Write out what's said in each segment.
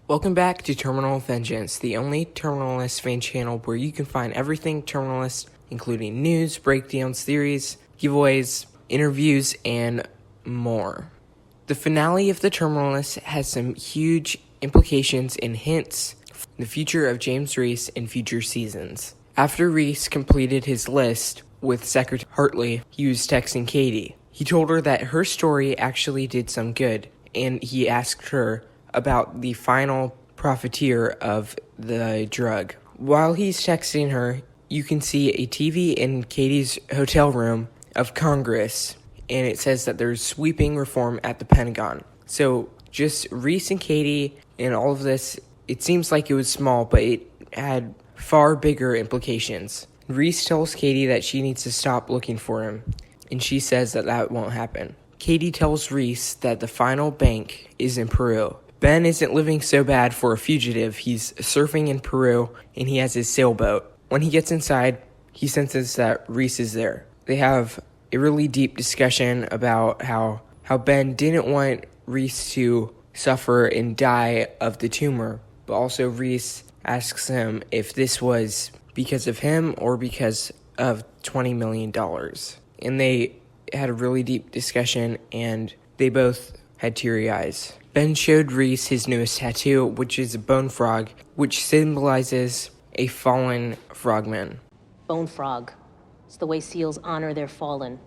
Welcome back to Terminal Vengeance, the only Terminalist fan channel where you can find everything Terminalist, including news, breakdowns, theories, giveaways, interviews, and more. The finale of The Terminalist has some huge implications and hints for the future of James Reese in future seasons. After Reese completed his list with Secretary Hartley, he was texting Katie. He told her that her story actually did some good, and he asked her about the final profiteer of the drug. While he's texting her, you can see a TV in Katie's hotel room of Congress, and it says that there's sweeping reform at the Pentagon. So just Reese and Katie and all of this, it seems like it was small, but it had far bigger implications. Reese tells Katie that she needs to stop looking for him, and she says that won't happen. Katie tells Reese that the final bank is in Peru. Ben isn't living so bad for a fugitive. He's surfing in Peru, and he has his sailboat. When he gets inside, he senses that Reese is there. They have a really deep discussion about how Ben didn't want Reese to suffer and die of the tumor, but also Reese asks him if this was because of him or because of $20 million. And they had a really deep discussion, and they both had teary eyes. Ben showed Reese his newest tattoo, which is a bone frog, which symbolizes a fallen frogman. Bone frog. It's the way seals honor their fallen.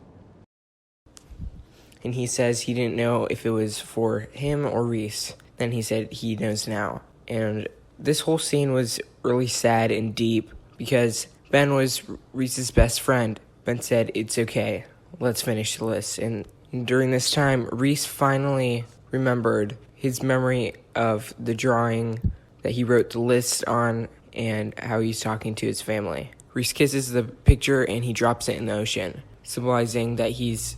And he says he didn't know if it was for him or Reese. Then he said he knows now. And this whole scene was really sad and deep because Ben was Reese's best friend. Ben said, "It's okay. Let's finish the list." And during this time, Reese finally remembered his memory of the drawing that he wrote the list on and how he's talking to his family. Reese kisses the picture and he drops it in the ocean, symbolizing that he's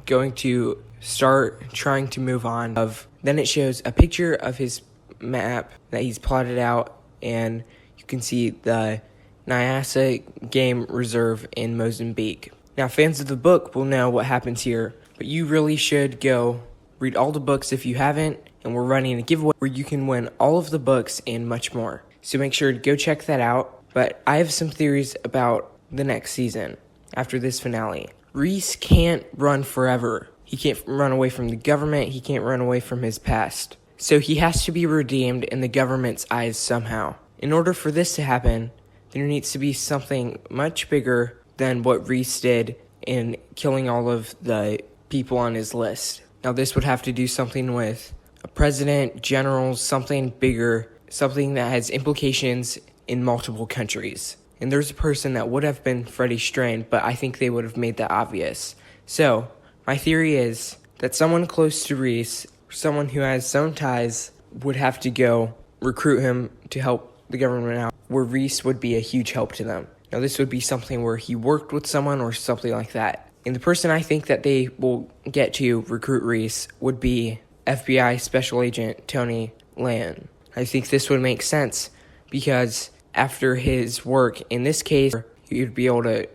going to start trying to move on. Then it shows a picture of his map that he's plotted out, and you can see the Nyasa Game Reserve in Mozambique. Now, fans of the book will know what happens here, but you really should go read all the books if you haven't, and we're running a giveaway where you can win all of the books and much more. So make sure to go check that out. But I have some theories about the next season after this finale. Reese can't run forever. He can't run away from the government. He can't run away from his past. So he has to be redeemed in the government's eyes somehow. In order for this to happen, there needs to be something much bigger than what Reese did in killing all of the people on his list. Now, this would have to do something with a president, generals, something bigger, something that has implications in multiple countries. And there's a person that would have been Freddie Strain, but I think they would have made that obvious. So, my theory is that someone close to Reese, someone who has some ties, would have to go recruit him to help the government out, where Reese would be a huge help to them. Now, this would be something where he worked with someone or something like that. And the person I think that they will get to recruit Reese would be FBI Special Agent Tony Lan. I think this would make sense because after his work in this case, he would be able to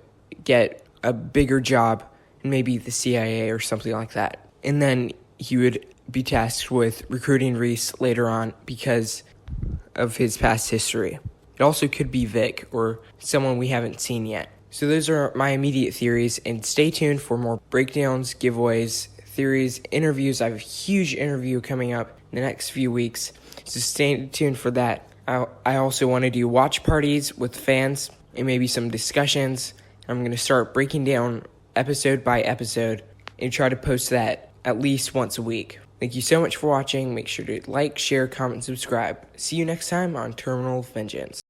get a bigger job in maybe the CIA or something like that. And then he would be tasked with recruiting Reese later on because of his past history. It also could be Vic or someone we haven't seen yet. So those are my immediate theories, and stay tuned for more breakdowns, giveaways, theories, interviews. I have a huge interview coming up in the next few weeks, so stay tuned for that. I also want to do watch parties with fans and maybe some discussions. I'm going to start breaking down episode by episode and try to post that at least once a week. Thank you so much for watching. Make sure to like, share, comment, and subscribe. See you next time on Terminal Vengeance.